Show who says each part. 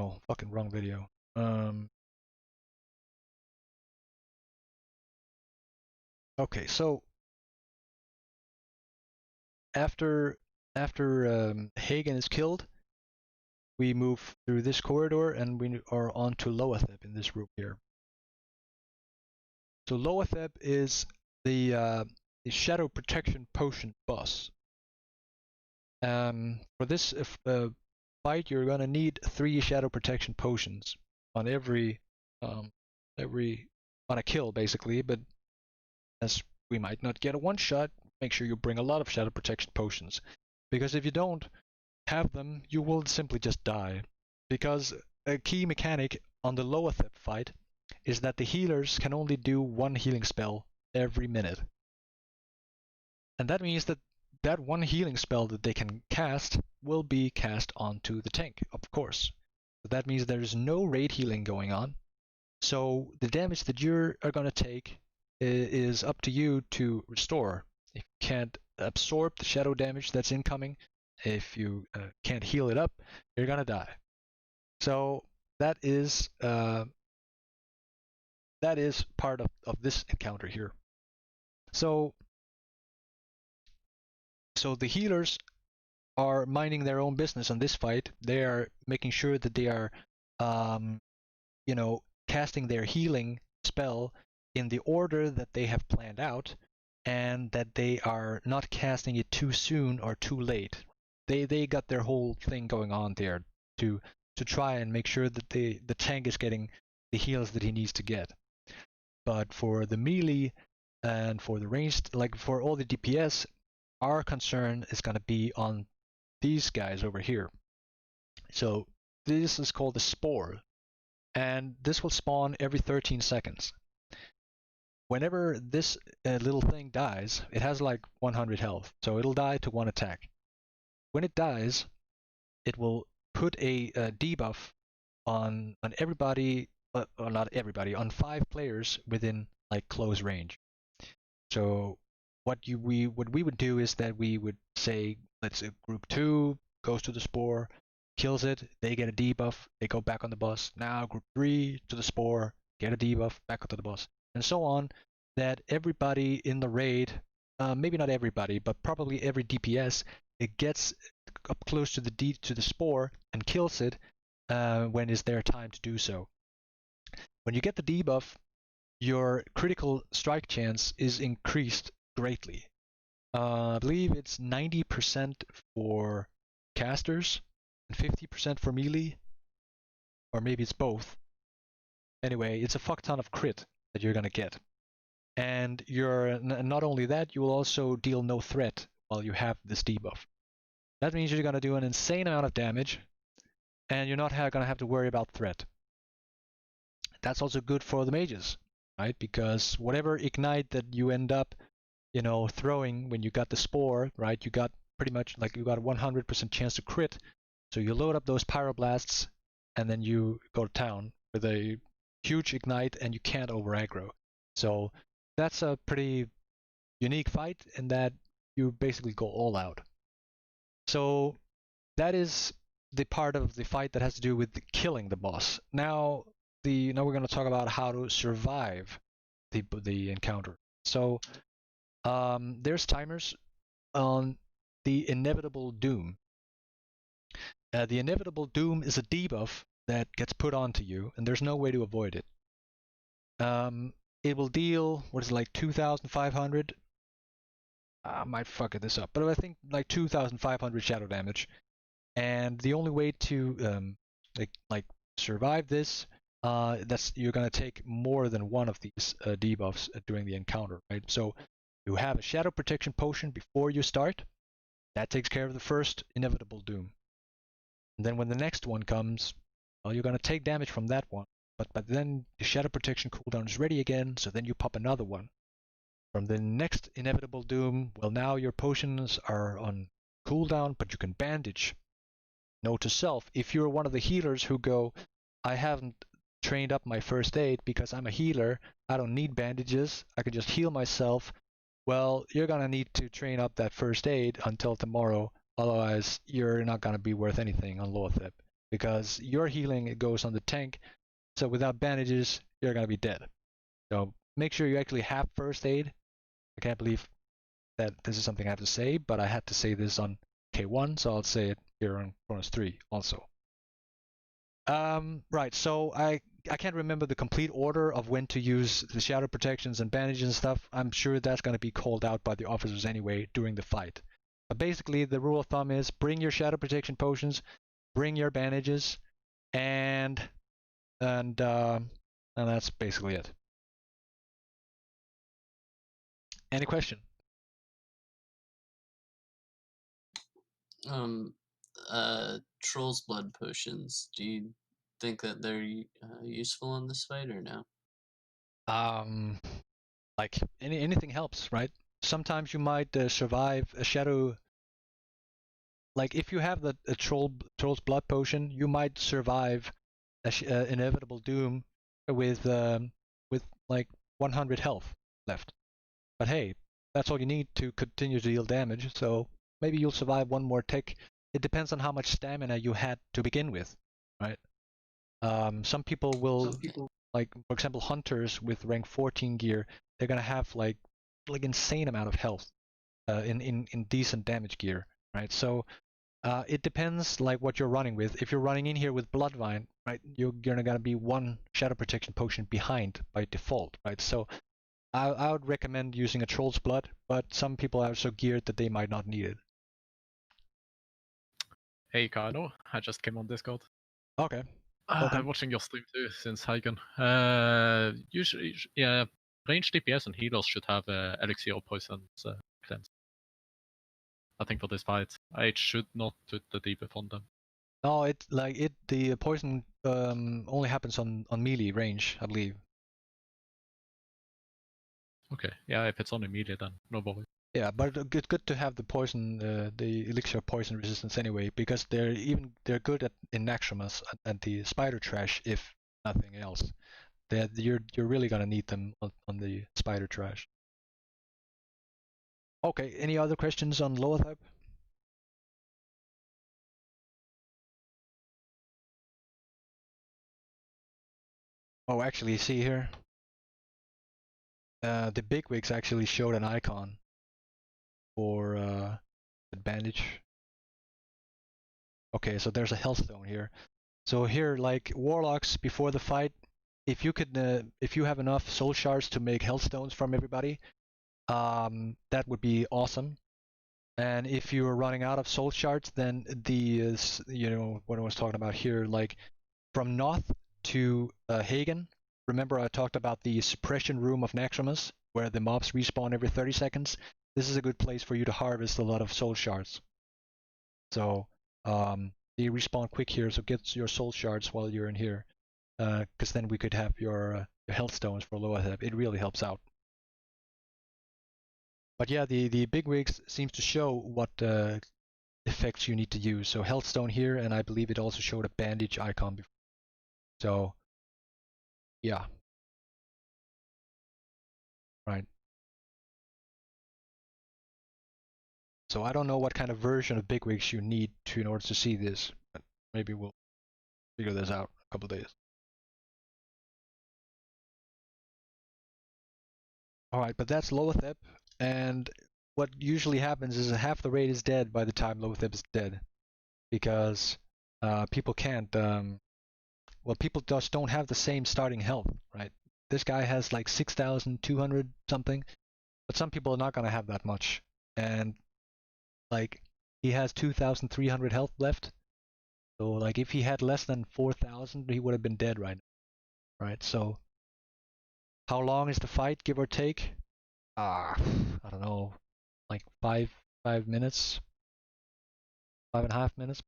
Speaker 1: no, fucking wrong video. Okay, so after Hagen is killed, we move through this corridor and we are on to Loatheb in this room here. So Loatheb is the Shadow Protection Potion boss. For this fight, you're gonna need 3 Shadow Protection Potions on every on a kill basically, but as we might not get a one shot, make sure you bring a lot of Shadow Protection Potions, because if you don't have them, you will simply just die. Because a key mechanic on the Loatheb fight is that the healers can only do 1 healing spell every minute. And that means that that 1 healing spell that they can cast will be cast onto the tank, of course. So that means there's no raid healing going on. So the damage that you are going to take is up to you to restore. If you can't absorb the shadow damage that's incoming, if you can't heal it up, you're gonna die. So that is part of this encounter here. So the healers are minding their own business on this fight. They are making sure that they are, casting their healing spell in the order that they have planned out, and that they are not casting it too soon or too late. They got their whole thing going on there to try and make sure that the tank is getting the heals that he needs to get. But for the melee and for the ranged, like for all the DPS, our concern is going to be on these guys over here. So this is called the Spore, and this will spawn every 13 seconds. Whenever this little thing dies, it has like 100 health, so it'll die to 1 attack. When it dies, it will put a debuff on everybody, or not everybody, on 5 players within like close range. So what we would do is that we would say, let's say group 2 goes to the Spore, kills it, they get a debuff, they go back on the bus. Now group 3 to the Spore, get a debuff, back onto the bus, and so on. That everybody in the raid, maybe not everybody, but probably every DPS, it gets up close to the Spore and kills it when it's their time to do so. When you get the debuff, your critical strike chance is increased greatly. I believe it's 90% for casters and 50% for melee, or maybe it's both. Anyway, it's a fuck ton of crit that you're gonna get. And you're not only that, you will also deal no threat while you have this debuff. That means you're gonna do an insane amount of damage, and you're not gonna have to worry about threat. That's also good for the mages, right? Because whatever ignite that you end up, throwing when you got the Spore, right? You got pretty much like you got a 100% chance to crit. So you load up those pyroblasts, and then you go to town with a huge ignite, and you can't over aggro. So that's a pretty unique fight in that you basically go all out. So that is the part of the fight that has to do with killing the boss. Now we're going to talk about how to survive the encounter. So there's timers on the Inevitable Doom. The Inevitable Doom is a debuff that gets put onto you, and there's no way to avoid it. It will deal, what is it, like 2,500? I might fuck this up, but I think like 2,500 shadow damage. And the only way to like survive this, you're gonna take more than one of these debuffs during the encounter, right? So you have a Shadow Protection Potion before you start. That takes care of the first Inevitable Doom. And then when the next one comes, well, you're gonna take damage from that one. But then the Shadow Protection cooldown is ready again, so then you pop another one. From the next Inevitable Doom, well, now your potions are on cooldown, but you can bandage. Note to self, if you're one of the healers who go, I haven't trained up my first aid because I'm a healer, I don't need bandages, I can just heal myself, well, you're gonna need to train up that first aid until tomorrow, otherwise you're not gonna be worth anything on Loatheb. because your healing it goes on the tank. So without bandages, you're gonna be dead. So make sure you actually have first aid. I can't believe that this is something I have to say, but I had to say this on K1, so I'll say it here on Chronos 3 also. Right, so I can't remember the complete order of when to use the shadow protections and bandages and stuff. I'm sure that's going to be called out by the officers anyway during the fight. But basically, the rule of thumb is bring your shadow protection potions, bring your bandages, and that's basically it. Any question?
Speaker 2: Troll's blood potions. Do you think that they're useful in this fight or no?
Speaker 1: Like anything helps, right? Sometimes you might survive a shadow. Like if you have a troll's blood potion, you might survive inevitable doom with like 100 health left. But hey, that's all you need to continue to deal damage. So maybe you'll survive one more tick. It depends on how much stamina you had to begin with, right? Some people will, like for example, hunters with rank 14 gear, they're gonna have like insane amount of health in decent damage gear, right? So it depends like what you're running with. If you're running in here with Bloodvine, right, you're gonna be one shadow protection potion behind by default, right? So I would recommend using a Troll's Blood, but some people are so geared that they might not need it.
Speaker 3: Hey Kano, I just came on Discord.
Speaker 1: Okay.
Speaker 3: I'm watching your stream too since Hagen. Usually, yeah, ranged DPS and healers should have elixir or poison cleanse. I think for this fight, I should not put the debuff on them.
Speaker 1: No, the poison only happens on melee range, I believe.
Speaker 3: Okay, yeah, if it's only melee, then no bother.
Speaker 1: Yeah, but it's good to have the poison, the elixir poison resistance anyway, because they're good in Naxxramas and the spider trash, if nothing else. You're really gonna need them on the spider trash. Okay, any other questions on Loatheb? Oh, actually, see here. The bigwigs actually showed an icon for advantage. Okay, so there's a Hellstone here. So here, like warlocks before the fight, if you have enough soul shards to make Hellstones from everybody, that would be awesome. And if you're running out of soul shards, then what I was talking about here, like from Noth to Hagen. Remember I talked about the suppression room of Naxxramas, where the mobs respawn every 30 seconds. This is a good place for you to harvest a lot of soul shards. So they respawn quick here, so get your soul shards while you're in here, because then we could have your health stones for Loatheb. It really helps out. But yeah, the bigwigs seems to show what effects you need to use. So Healthstone here, and I believe it also showed a bandage icon before. So yeah. Right. So I don't know what kind of version of bigwigs you need in order to see this, but maybe we'll figure this out in a couple of days. Alright, but that's Loatheb, and what usually happens is half the raid is dead by the time Loatheb is dead. Because people can't, people just don't have the same starting health, right? This guy has like 6,200 something, but some people are not gonna have that much. And like, he has 2,300 health left. So like, if he had less than 4,000, he would have been dead right now, right? So, how long is the fight, give or take? I don't know, like 5 minutes, 5.5 minutes.